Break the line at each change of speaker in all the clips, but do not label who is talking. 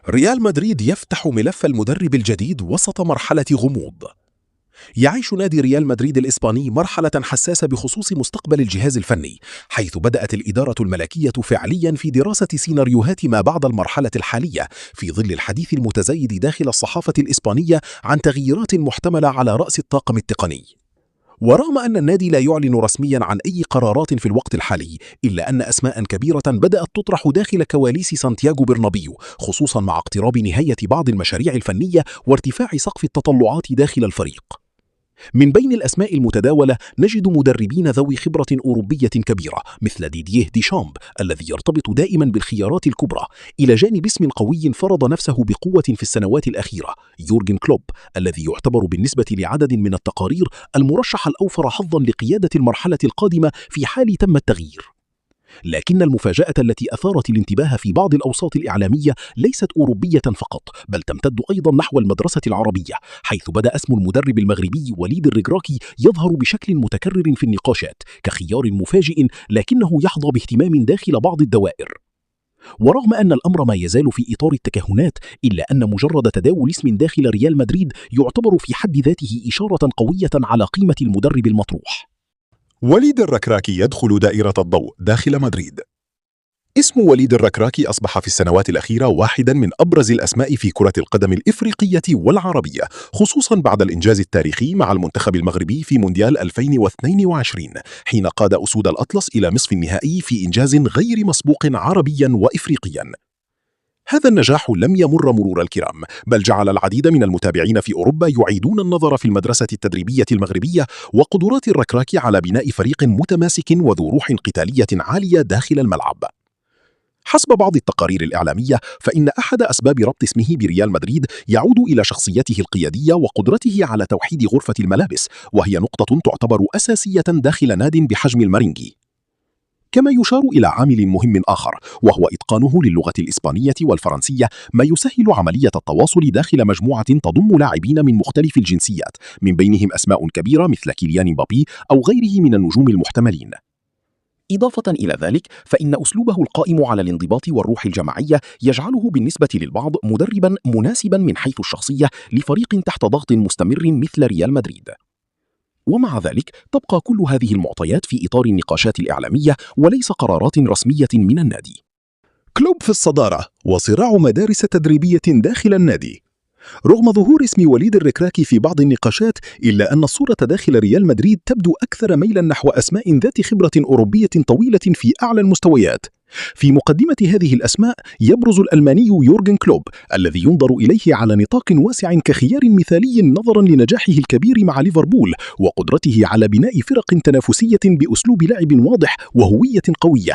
ريال مدريد يفتح ملف المدرب الجديد وسط مرحلة غموض. يعيش نادي ريال مدريد الإسباني مرحلة حساسة بخصوص مستقبل الجهاز الفني، حيث بدأت الإدارة الملكية فعليا في دراسة سيناريوهات ما بعد المرحلة الحالية، في ظل الحديث المتزايد داخل الصحافة الإسبانية عن تغييرات محتملة على رأس الطاقم التقني. ورغم أن النادي لا يعلن رسميا عن أي قرارات في الوقت الحالي، إلا أن أسماء كبيرة بدأت تطرح داخل كواليس سانتياغو برنابيو، خصوصا مع اقتراب نهاية بعض المشاريع الفنية وارتفاع سقف التطلعات داخل الفريق. من بين الأسماء المتداولة نجد مدربين ذوي خبرة أوروبية كبيرة مثل ديديه ديشامب الذي يرتبط دائما بالخيارات الكبرى، إلى جانب اسم قوي فرض نفسه بقوة في السنوات الأخيرة يورجن كلوب، الذي يعتبر بالنسبة لعدد من التقارير المرشح الأوفر حظا لقيادة المرحلة القادمة في حال تم التغيير. لكن المفاجأة التي أثارت الانتباه في بعض الأوساط الإعلامية ليست أوروبية فقط، بل تمتد أيضا نحو المدرسة العربية، حيث بدأ اسم المدرب المغربي وليد الركراكي يظهر بشكل متكرر في النقاشات كخيار مفاجئ، لكنه يحظى باهتمام داخل بعض الدوائر. ورغم أن الأمر ما يزال في إطار التكهنات، إلا أن مجرد تداول اسم داخل ريال مدريد يعتبر في حد ذاته إشارة قوية على قيمة المدرب المطروح.
وليد الركراكي يدخل دائرة الضوء داخل مدريد. اسم وليد الركراكي أصبح في السنوات الأخيرة واحداً من أبرز الأسماء في كرة القدم الإفريقية والعربية، خصوصاً بعد الإنجاز التاريخي مع المنتخب المغربي في مونديال 2022، حين قاد أسود الأطلس إلى نصف النهائي في إنجاز غير مسبوق عربياً وإفريقياً. هذا النجاح لم يمر مرور الكرام، بل جعل العديد من المتابعين في أوروبا يعيدون النظر في المدرسة التدريبية المغربية وقدرات الركراكي على بناء فريق متماسك وذو روح قتالية عالية داخل الملعب. حسب بعض التقارير الإعلامية، فإن أحد أسباب ربط اسمه بريال مدريد يعود إلى شخصيته القيادية وقدرته على توحيد غرفة الملابس، وهي نقطة تعتبر أساسية داخل ناد بحجم المارينجي. كما يشار إلى عامل مهم آخر، وهو إتقانه للغة الإسبانية والفرنسية، ما يسهل عملية التواصل داخل مجموعة تضم لاعبين من مختلف الجنسيات، من بينهم أسماء كبيرة مثل كيليان مبابي أو غيره من النجوم المحتملين. إضافة إلى ذلك، فإن أسلوبه القائم على الانضباط والروح الجماعية يجعله بالنسبة للبعض مدربا مناسبا من حيث الشخصية لفريق تحت ضغط مستمر مثل ريال مدريد. ومع ذلك تبقى كل هذه المعطيات في إطار النقاشات الإعلامية وليس قرارات رسمية من النادي. كلوب في الصدارة وصراع مدارس تدريبية داخل النادي. رغم ظهور اسم وليد الركراكي في بعض النقاشات، إلا أن الصورة داخل ريال مدريد تبدو أكثر ميلا نحو أسماء ذات خبرة أوروبية طويلة في أعلى المستويات. في مقدمة هذه الأسماء يبرز الألماني يورجن كلوب، الذي ينظر إليه على نطاق واسع كخيار مثالي نظرا لنجاحه الكبير مع ليفربول وقدرته على بناء فرق تنافسية بأسلوب لعب واضح وهوية قوية.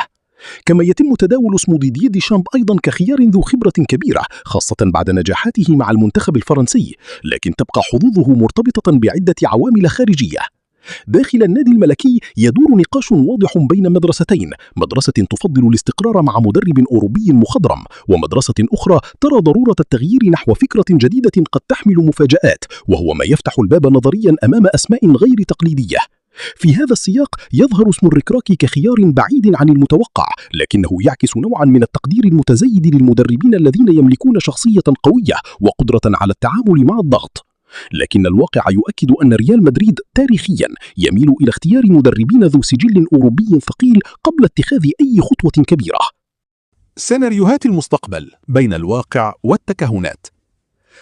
كما يتم تداول اسم ديديه ديشامب أيضا كخيار ذو خبرة كبيرة، خاصة بعد نجاحاته مع المنتخب الفرنسي، لكن تبقى حظوظه مرتبطة بعدة عوامل خارجية. داخل النادي الملكي يدور نقاش واضح بين مدرستين، مدرسة تفضل الاستقرار مع مدرب أوروبي مخضرم، ومدرسة أخرى ترى ضرورة التغيير نحو فكرة جديدة قد تحمل مفاجآت، وهو ما يفتح الباب نظريا أمام أسماء غير تقليدية. في هذا السياق يظهر اسم الركراكي كخيار بعيد عن المتوقع، لكنه يعكس نوعا من التقدير المتزايد للمدربين الذين يملكون شخصية قوية وقدرة على التعامل مع الضغط. لكن الواقع يؤكد أن ريال مدريد تاريخيا يميل إلى اختيار مدربين ذو سجل أوروبي ثقيل قبل اتخاذ أي خطوة كبيرة.
سيناريوهات المستقبل بين الواقع والتكهنات.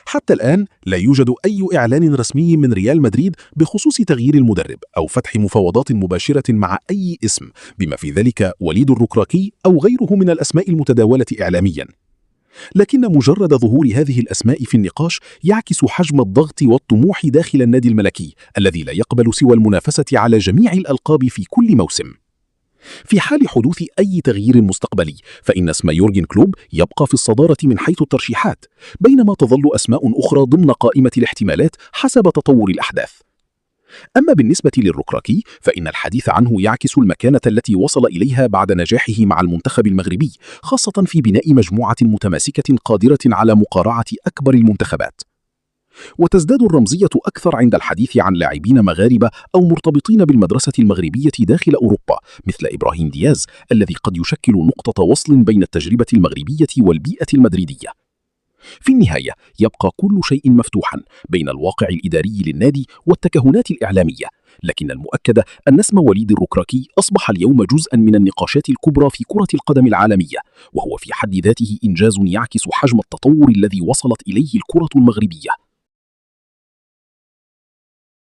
حتى الآن لا يوجد أي إعلان رسمي من ريال مدريد بخصوص تغيير المدرب أو فتح مفاوضات مباشرة مع أي اسم، بما في ذلك وليد الركراكي أو غيره من الأسماء المتداولة إعلاميا. لكن مجرد ظهور هذه الأسماء في النقاش يعكس حجم الضغط والطموح داخل النادي الملكي، الذي لا يقبل سوى المنافسة على جميع الألقاب في كل موسم. في حال حدوث أي تغيير مستقبلي، فإن اسم يورجن كلوب يبقى في الصدارة من حيث الترشيحات، بينما تظل أسماء أخرى ضمن قائمة الاحتمالات حسب تطور الأحداث. أما بالنسبة للركراكي، فإن الحديث عنه يعكس المكانة التي وصل إليها بعد نجاحه مع المنتخب المغربي، خاصة في بناء مجموعة متماسكة قادرة على مقارعة أكبر المنتخبات. وتزداد الرمزية أكثر عند الحديث عن لاعبين مغاربة أو مرتبطين بالمدرسة المغربية داخل أوروبا، مثل إبراهيم دياز الذي قد يشكل نقطة وصل بين التجربة المغربية والبيئة المدريدية. في النهاية يبقى كل شيء مفتوحا بين الواقع الإداري للنادي والتكهنات الإعلامية، لكن المؤكد أن اسم وليد الركراكي أصبح اليوم جزءا من النقاشات الكبرى في كرة القدم العالمية، وهو في حد ذاته إنجاز يعكس حجم التطور الذي وصلت إليه الكرة المغربية.